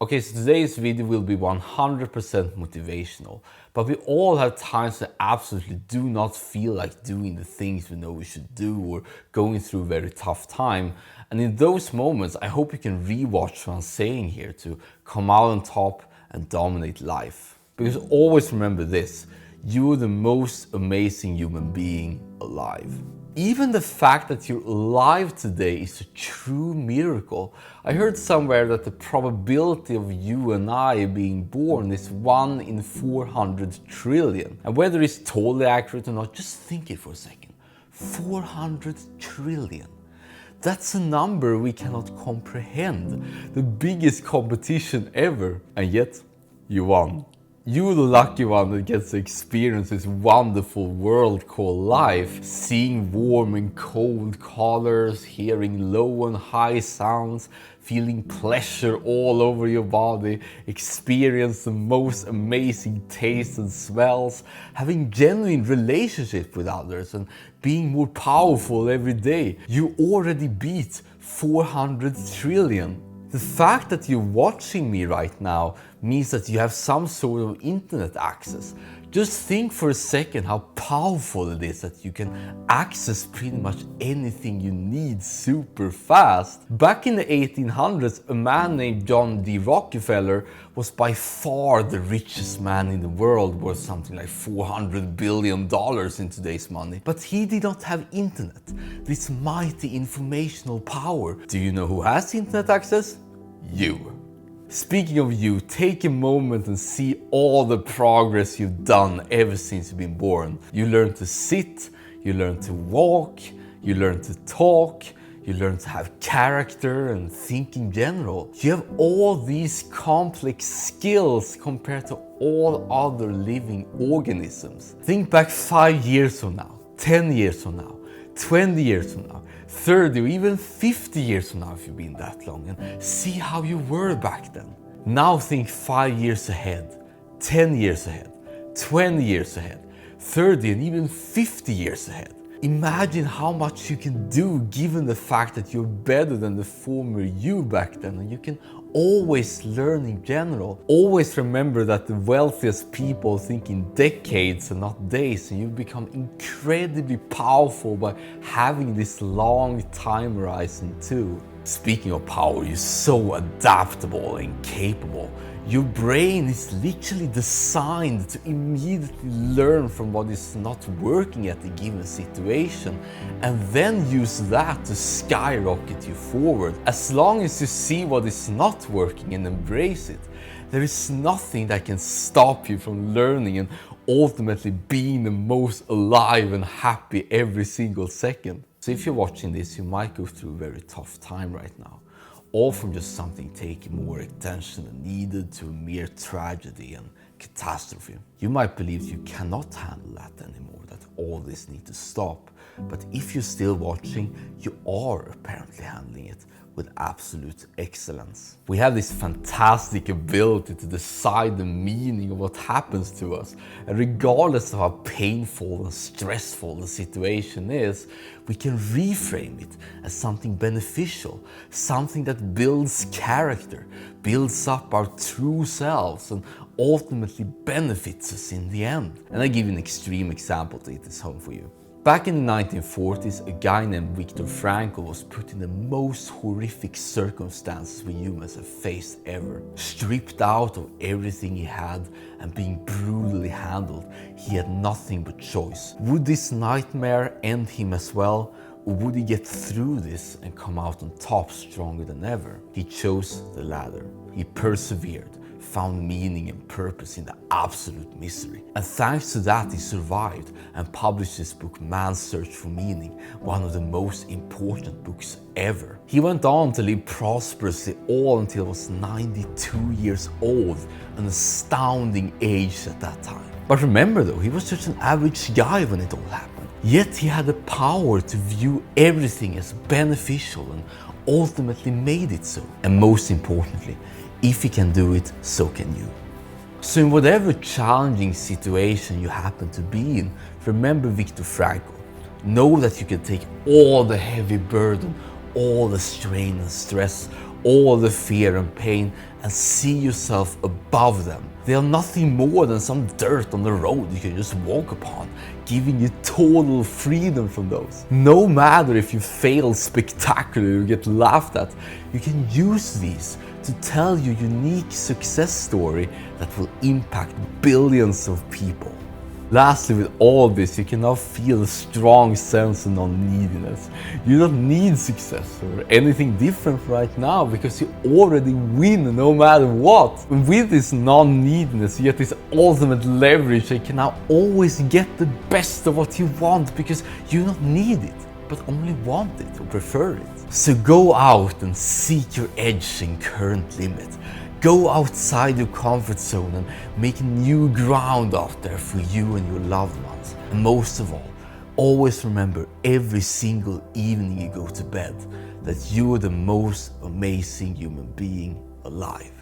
Okay, so today's video will be 100% motivational, but we all have times that absolutely do not feel like doing the things we know we should do or going through a very tough time. And in those moments, I hope you can rewatch what I'm saying here to come out on top and dominate life. Because always remember this, you're the most amazing human being alive. Even the fact that you're alive today is a true miracle. I heard somewhere that the probability of you and I being born is 1 in 400 trillion. And whether it's totally accurate or not, just think it for a second. 400 trillion. That's a number we cannot comprehend. The biggest competition ever. And yet, you won. You're the lucky one that gets to experience this wonderful world called life, seeing warm and cold colors, hearing low and high sounds, feeling pleasure all over your body, experience the most amazing tastes and smells, having genuine relationships with others and being more powerful every day. You already beat 400 trillion. The fact that you're watching me right now means that you have some sort of internet access. Just think for a second how powerful it is that you can access pretty much anything you need super fast. Back in the 1800s, a man named John D. Rockefeller was by far the richest man in the world, worth something like $400 billion in today's money. But he did not have internet, this mighty informational power. Do you know who has internet access? You. Speaking of you, take a moment and see all the progress you've done ever since you've been born. You learn to sit, you learn to walk, you learn to talk, you learn to have character and think in general. You have all these complex skills compared to all other living organisms. Think back 5 years from now, 10 years from now, 20 years from now, 30 or even 50 years from now if you've been that long, and see how you were back then. Now think 5 years ahead, 10 years ahead, 20 years ahead, 30 and even 50 years ahead. Imagine how much you can do given the fact that you're better than the former you back then, and you can always learn in general. Always remember that the wealthiest people think in decades and not days, and you become incredibly powerful by having this long time horizon too. Speaking of power, you're so adaptable and capable. Your brain is literally designed to immediately learn from what is not working at the given situation and then use that to skyrocket you forward. As long as you see what is not working and embrace it, there is nothing that can stop you from learning and ultimately being the most alive and happy every single second. So if you're watching this, you might go through a very tough time right now. All from just something taking more attention than needed to a mere tragedy and catastrophe. You might believe you cannot handle that anymore, that all this needs to stop. But if you're still watching, you are apparently handling it with absolute excellence. We have this fantastic ability to decide the meaning of what happens to us. And regardless of how painful and stressful the situation is, we can reframe it as something beneficial, something that builds character, builds up our true selves, and ultimately benefits us in the end. And I give you an extreme example to hit this home for you. Back in the 1940s, a guy named Viktor Frankl was put in the most horrific circumstances we humans have faced ever. Stripped out of everything he had and being brutally handled, he had nothing but choice. Would this nightmare end him as well, or would he get through this and come out on top stronger than ever? He chose the latter. He persevered, found meaning and purpose in the absolute misery. And thanks to that, he survived and published his book Man's Search for Meaning, one of the most important books ever. He went on to live prosperously all until he was 92 years old, an astounding age at that time. But remember though, he was just an average guy when it all happened. Yet he had the power to view everything as beneficial and ultimately made it so. And most importantly, if he can do it, so can you. So in whatever challenging situation you happen to be in, remember Viktor Frankl. Know that you can take all the heavy burden, all the strain and stress, all the fear and pain and see yourself above them. They are nothing more than some dirt on the road you can just walk upon, giving you total freedom from those. No matter if you fail spectacularly or get laughed at, you can use these to tell your unique success story that will impact billions of people. Lastly, with all this, you can now feel a strong sense of non-neediness. You don't need success or anything different right now because you already win no matter what. And with this non-neediness, you get this ultimate leverage and can now always get the best of what you want because you don't need it, but only want it or prefer it. So go out and seek your edge and current limit. Go outside your comfort zone and make new ground out there for you and your loved ones. And most of all, always remember every single evening you go to bed that you are the most amazing human being alive.